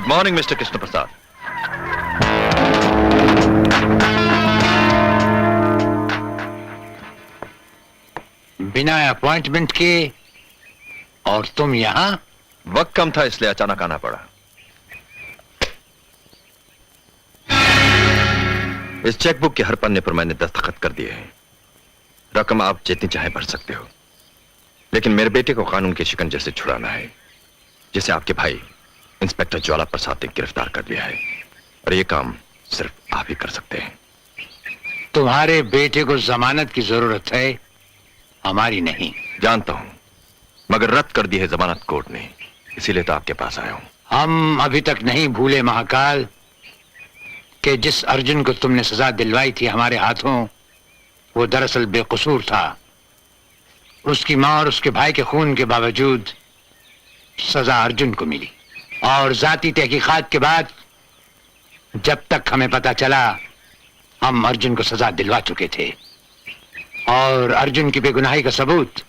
Good morning mister Krishna Prasad. बिना appointment के और तुम यहाँ? वक्त कम था इसलिए अचानक आना पड़ा। इस चेकबुक के हर पन्ने पर मैंने दस्तखत कर दिए हैं। रकम आप जितनी चाहे भर सकते हो, लेकिन मेरे बेटे को कानून के शिकंजे से छुड़ाना है, जिसे आपके भाई इंस्पेक्टर ज्वाला प्रसाद ने गिरफ्तार कर लिया है, और यह काम सिर्फ आप ही कर सकते हैं। तुम्हारे बेटे को जमानत की जरूरत है, हमारी नहीं। जानता हूं, मगर रद्द कर दी है जमानत कोर्ट ने, इसीलिए तो आपके पास आया हूं। हम अभी तक नहीं भूले महाकाल कि जिस अर्जुन को तुमने सजा दिलवाई थी हमारे हाथों, वो दरअसल बेकसूर था। उसकी मां और उसके भाई के खून के बावजूद सजा अर्जुन को मिली, और जाती तहकीकात के बाद जब तक हमें पता चला, हम अर्जुन को सजा दिलवा चुके थे, और अर्जुन की बेगुनाही का सबूत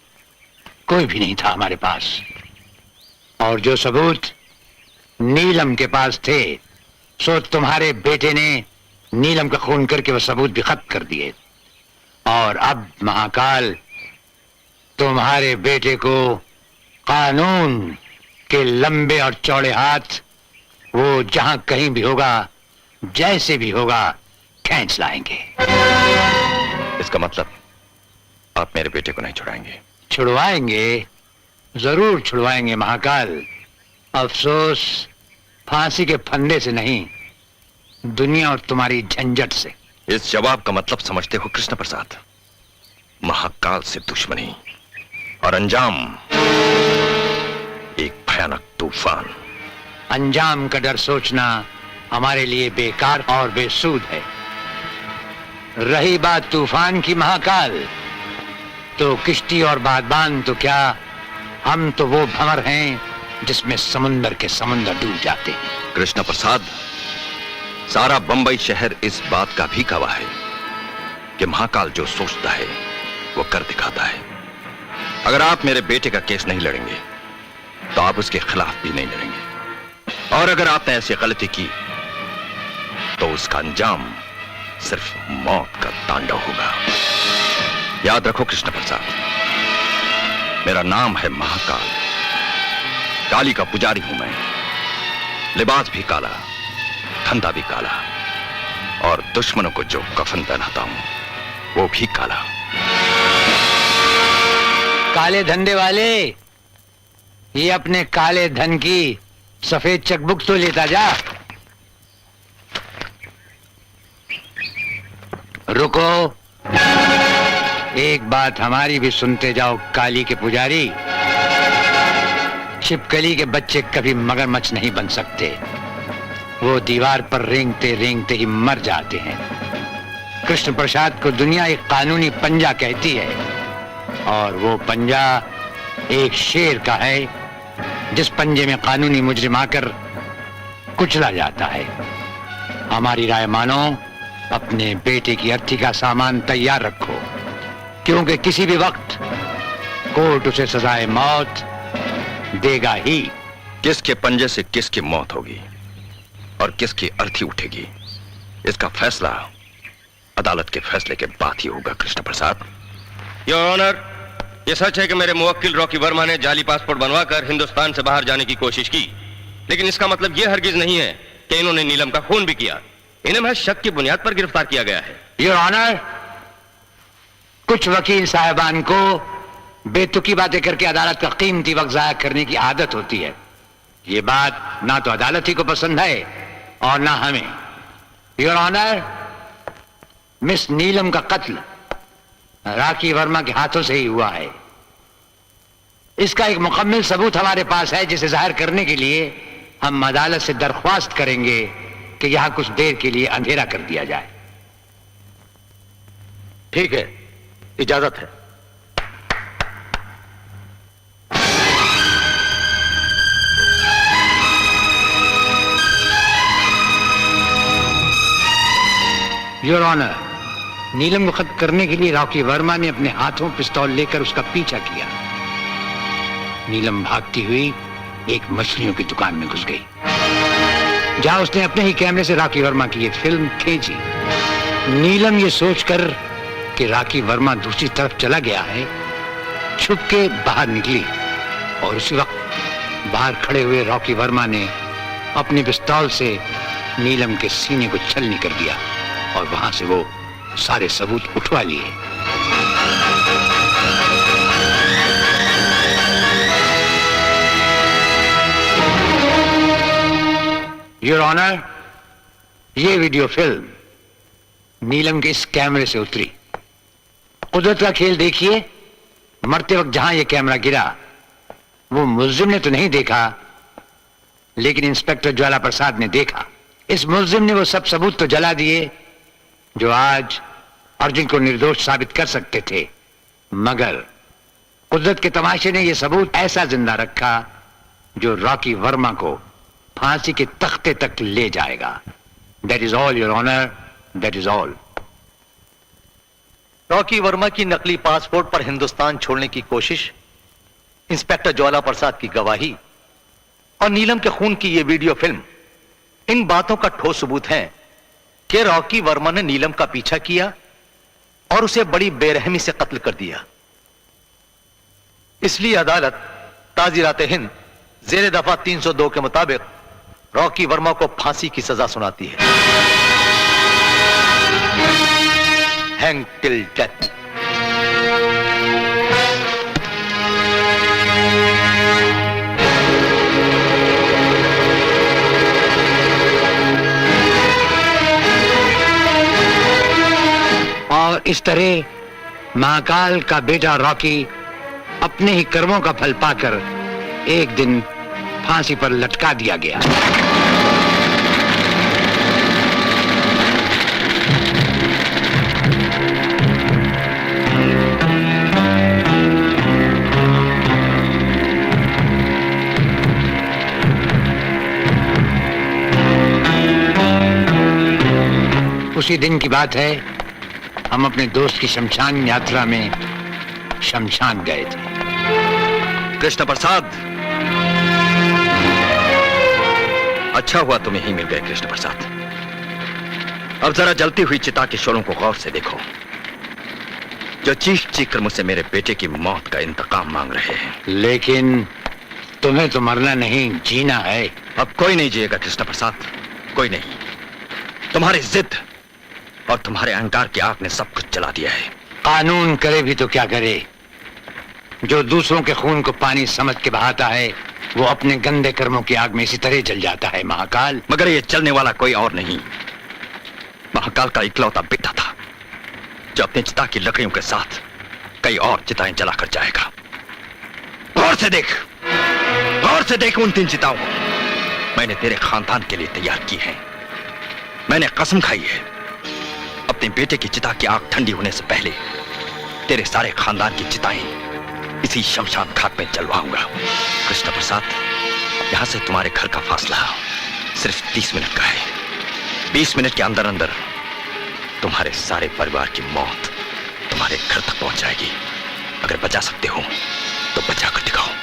कोई भी नहीं था हमारे पास। और जो सबूत नीलम के पास थे, सो तुम्हारे बेटे ने नीलम का खून करके वो सबूत भी खत्म कर दिए। और अब महाकाल, तुम्हारे बेटे को कानून के लंबे और चौड़े हाथ वो जहां कहीं भी होगा, जैसे भी होगा, खींच लाएंगे। इसका मतलब आप मेरे बेटे को नहीं छुड़ाएंगे? छुड़वाएंगे, जरूर छुड़वाएंगे महाकाल। अफसोस फांसी के फंदे से नहीं, दुनिया और तुम्हारी झंझट से। इस जवाब का मतलब समझते हो कृष्ण प्रसाद? महाकाल से दुश्मनी और अंजाम एक भयानक तूफान। अंजाम का डर सोचना हमारे लिए बेकार और बेसूद है। रही बात तूफान की महाकाल, तो किश्ती और बादबान तो क्या, हम तो वो भंवर हैं जिसमें समुंदर के समुंदर डूब जाते हैं। कृष्ण प्रसाद, सारा बंबई शहर इस बात का भी गवाह है कि महाकाल जो सोचता है वो कर दिखाता है। अगर आप मेरे बेटे का केस नहीं लड़ेंगे तो आप उसके खिलाफ भी नहीं लड़ेंगे, और अगर आपने ऐसी गलती की तो उसका अंजाम सिर्फ मौत का तांडव होगा। याद रखो कृष्ण प्रसाद, मेरा नाम है महाकाल, काली का पुजारी हूं मैं। लिबास भी काला, धंधा भी काला, और दुश्मनों को जो कफन पहनाता हूं वो भी काला। काले धंधे वाले, ये अपने काले धन की सफेद चेकबुक तो लेता जा। रुको, एक बात हमारी भी सुनते जाओ काली के पुजारी। छिपकली के बच्चे कभी मगरमच्छ नहीं बन सकते, वो दीवार पर रेंगते रेंगते ही मर जाते हैं। कृष्ण प्रसाद को दुनिया एक कानूनी पंजा कहती है, और वो पंजा एक शेर का है जिस पंजे में कानूनी मुजरिम आकर कुचला जाता है। हमारी राय मानो, अपने बेटे की अर्थी का सामान तैयार रखो, क्योंकि किसी भी वक्त कोर्ट उसे सजाए मौत देगा ही। किसके पंजे से किसकी मौत होगी और किसकी अर्थी उठेगी, इसका फैसला अदालत के फैसले के बाद ही होगा कृष्ण प्रसाद। योर ऑनर, यह सच है कि मेरे मुवक्किल रॉकी वर्मा ने जाली पासपोर्ट बनवाकर हिंदुस्तान से बाहर जाने की कोशिश की, लेकिन इसका मतलब यह हरगिज नहीं है कि इन्होंने नीलम का खून भी किया। इन्हें महज शक की बुनियाद पर गिरफ्तार किया गया है। योर ऑनर, कुछ वकील साहबान को बेतुकी बातें करके अदालत का कीमती वक्त जाया करने की आदत होती है। ये बात ना तो अदालत ही को पसंद है और ना हमें। योर ऑनर, मिस नीलम का कत्ल रॉकी वर्मा के हाथों से ही हुआ है। इसका एक मुकम्मल सबूत हमारे पास है, जिसे जाहिर करने के लिए हम अदालत से दरख्वास्त करेंगे कि यहां कुछ देर के लिए अंधेरा कर दिया जाए। ठीक है, इजाजत है। योर ऑनर, नीलम को खत्म करने के लिए रॉकी वर्मा ने अपने हाथों पिस्तौल लेकर उसका पीछा किया। नीलम भागती हुई एक मछलियों की दुकान में घुस गई। जहां उसने अपने ही कैमरे से रॉकी वर्मा की एक फिल्म खींची। नीलम ये सोचकर कि रॉकी वर्मा दूसरी तरफ चला गया है, छुप के बाहर निकली और उसी वक्त बाहर खड़े हुए रॉकी वर्मा ने अपनी पिस्तौल से नीलम के सीने को छलनी कर दिया और वहां से वो सारे सबूत उठवा लिए। योर ऑनर, ये वीडियो फिल्म नीलम के इस कैमरे से उतरी। कुदरत का खेल देखिए, मरते वक्त जहां यह कैमरा गिरा वो मुलजिम ने तो नहीं देखा, लेकिन इंस्पेक्टर ज्वाला प्रसाद ने देखा। इस मुलजिम ने वो सब सबूत तो जला दिए जो आज अर्जुन को निर्दोष साबित कर सकते थे, मगर कुदरत के तमाशे ने यह सबूत ऐसा जिंदा रखा जो रॉकी वर्मा को फांसी के तख्ते तक ले जाएगा। That is all your honour, that is all. Rocky Verma की नकली पासपोर्ट पर हिंदुस्तान छोड़ने की कोशिश, इंस्पेक्टर ज्वाला प्रसाद की गवाही और नीलम के खून की यह वीडियो फिल्म, इन बातों का ठोस सबूत है कि रॉकी वर्मा ने नीलम का पीछा किया और उसे बड़ी बेरहमी से कत्ल कर दिया। इसलिए अदालत ताज़ीरात हिंद जेर दफा 302 के मुताबिक रॉकी वर्मा को फांसी की सजा सुनाती है। Hang till death. और इस तरह महाकाल का बेटा रॉकी अपने ही कर्मों का फल पाकर एक दिन फांसी पर लटका दिया गया। उसी दिन की बात है, हम अपने दोस्त की शमशान यात्रा में शमशान गए थे। कृष्ण प्रसाद, अच्छा हुआ तुम्हें ही मिल गए कृष्ण प्रसाद। अब जरा जलती हुई चिता के शोलों को गौर से देखो, जो चीख चीख कर मुझसे मेरे बेटे की मौत का इंतकाम मांग रहे हैं। लेकिन तुम्हें तो मरना नहीं, जीना है। अब कोई नहीं जिएगा कृष्ण प्रसाद, कोई नहीं। तुम्हारी जिद और तुम्हारे अहंकार की आग ने सब कुछ जला दिया है। कानून करे भी तो क्या करे, जो दूसरों के खून को पानी समझ के बहाता है वो अपने गंदे कर्मों की आग में इसी तरह जल जाता है। महाकाल, मगर ये चलने वाला कोई और नहीं, महाकाल का इकलौता बेटा था, जो अपनी चिता की लकड़ियों के साथ कई और चिताएं जलाकर जाएगा। गौर से देख, गौर से देख उन 3 चिताओं को मैंने तेरे खानदान के लिए तैयार की है। मैंने कसम खाई है, अपने बेटे की चिता की आग ठंडी होने से पहले तेरे सारे खानदान की चिताएं इसी शमशान घाट में जलवाऊंगा। कृष्ण प्रसाद, यहां से तुम्हारे घर का फासला सिर्फ 30 मिनट का है। 20 मिनट के अंदर अंदर तुम्हारे सारे परिवार की मौत तुम्हारे घर तक पहुंच जाएगी। अगर बचा सकते हो तो बचा कर दिखाओ।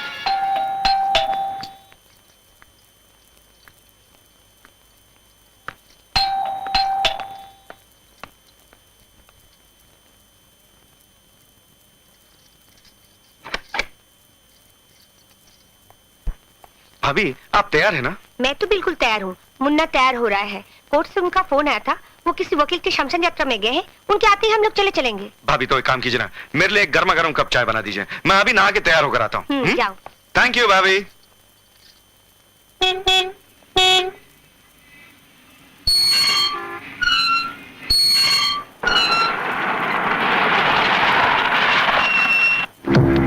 भाभी, आप तैयार है ना? मैं तो बिल्कुल तैयार हूँ। मुन्ना तैयार हो रहा है। कोर्ट से उनका फोन आया था, वो किसी वकील के शमशान यात्रा में गए हैं। उनके आते ही हम लोग चलेंगे। भाभी, तो एक काम कीजिए ना, मेरे लिए एक गर्मा गर्म कप चाय बना दीजिए। मैं अभी नहा के तैयार होकर आता हूँ। जाओ। थैंक यू भाभी।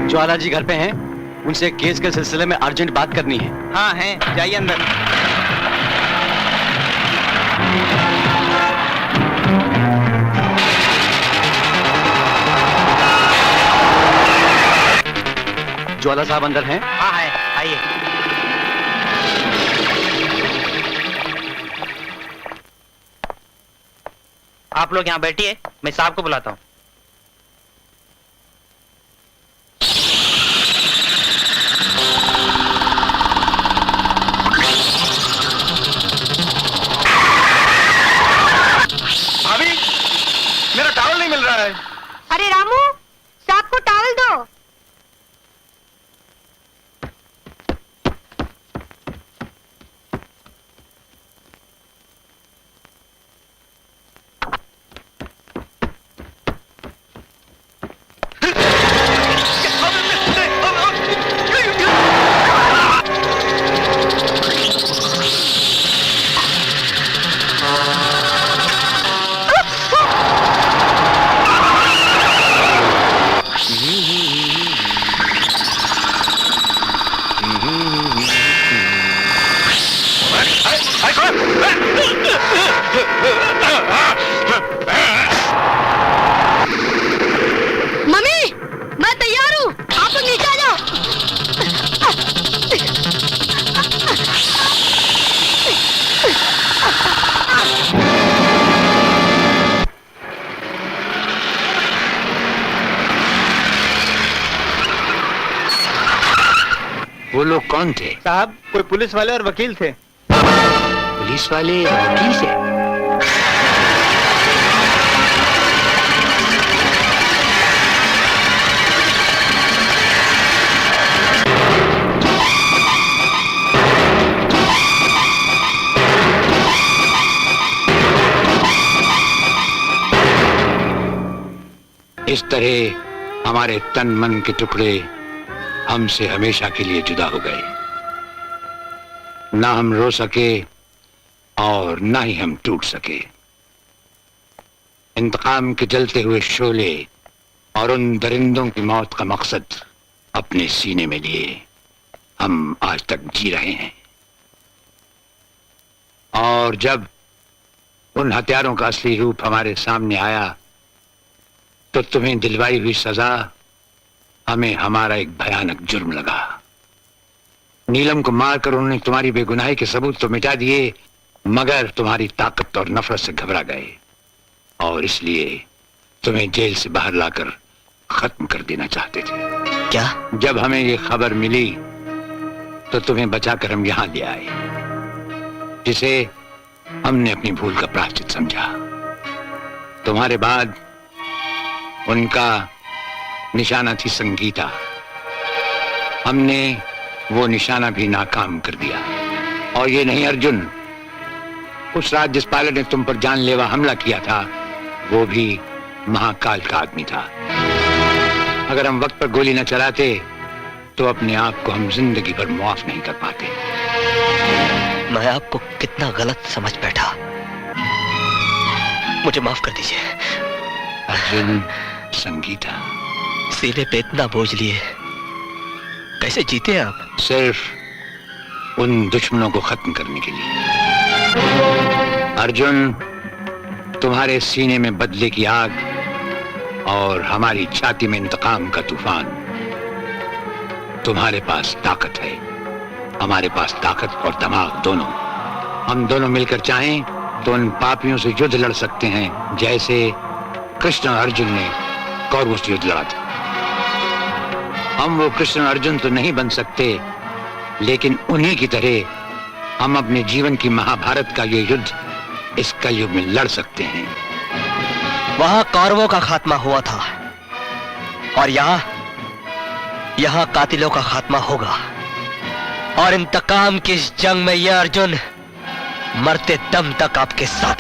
ज्वाला जी घर पे हैं? उनसे केस के सिलसिले में अर्जेंट बात करनी है। हाँ हैं, जाइए अंदर। ज्वाला साहब अंदर हैं? हाँ है, आइए। आप लोग यहाँ बैठिए, मैं साहब को बुलाता हूँ। भाई मम्मी, मैं तैयार हूँ, आप लोग नीचे आ जाओ। वो लोग कौन थे? साहब कोई पुलिस वाले और वकील थे। पुलिस वाले और वकील से? इस तरह हमारे तन मन के टुकड़े हमसे हमेशा के लिए जुदा हो गए। ना हम रो सके और ना ही हम टूट सके। इंतकाम के जलते हुए शोले और उन दरिंदों की मौत का मकसद अपने सीने में लिए हम आज तक जी रहे हैं। और जब उन हथियारों का असली रूप हमारे सामने आया तो तुम्हें दिलवाई हुई सजा हमें हमारा एक भयानक जुर्म लगा। नीलम को मारकर उन्होंने तुम्हारी बेगुनाही के सबूत तो मिटा दिए, मगर तुम्हारी ताकत और नफरत से घबरा गए और इसलिए तुम्हें जेल से बाहर लाकर खत्म कर देना चाहते थे। क्या? जब हमें ये खबर मिली तो तुम्हें बचाकर हम यहां ले आए, जिसे हमने अपनी भूल का प्रायश्चित समझा। तुम्हारे बाद उनका निशाना थी संगीता। हमने वो निशाना भी नाकाम कर दिया। और ये नहीं अर्जुन, उस रात जिस पायलट ने तुम पर जानलेवा हमला किया था वो भी महाकाल का आदमी था। अगर हम वक्त पर गोली न चलाते तो अपने आप को हम जिंदगी भर माफ नहीं कर पाते। मैं आपको कितना गलत समझ बैठा, मुझे माफ कर दीजिए। अर्जुन, संगीता, सीने पे इतना बोझ लिए कैसे जीते हैं आप? सिर्फ उन दुश्मनों को खत्म करने के लिए। अर्जुन, तुम्हारे सीने में बदले की आग और हमारी छाती में इंतकाम का तूफान। तुम्हारे पास ताकत है, हमारे पास ताकत और दिमाग दोनों। हम दोनों मिलकर चाहें तो उन पापियों से युद्ध लड़ सकते हैं, जैसे कृष्ण और अर्जुन ने कौरवों से युद्ध लड़ा था। हम वो कृष्ण और अर्जुन तो नहीं बन सकते, लेकिन उन्हीं की तरह हम अपने जीवन की महाभारत का ये युद्ध इस कलयुग में लड़ सकते हैं। वहां कौरवों का खात्मा हुआ था और यहां कातिलों का खात्मा होगा। और इंतकाम की इस जंग में यह अर्जुन मरते दम तक आपके साथ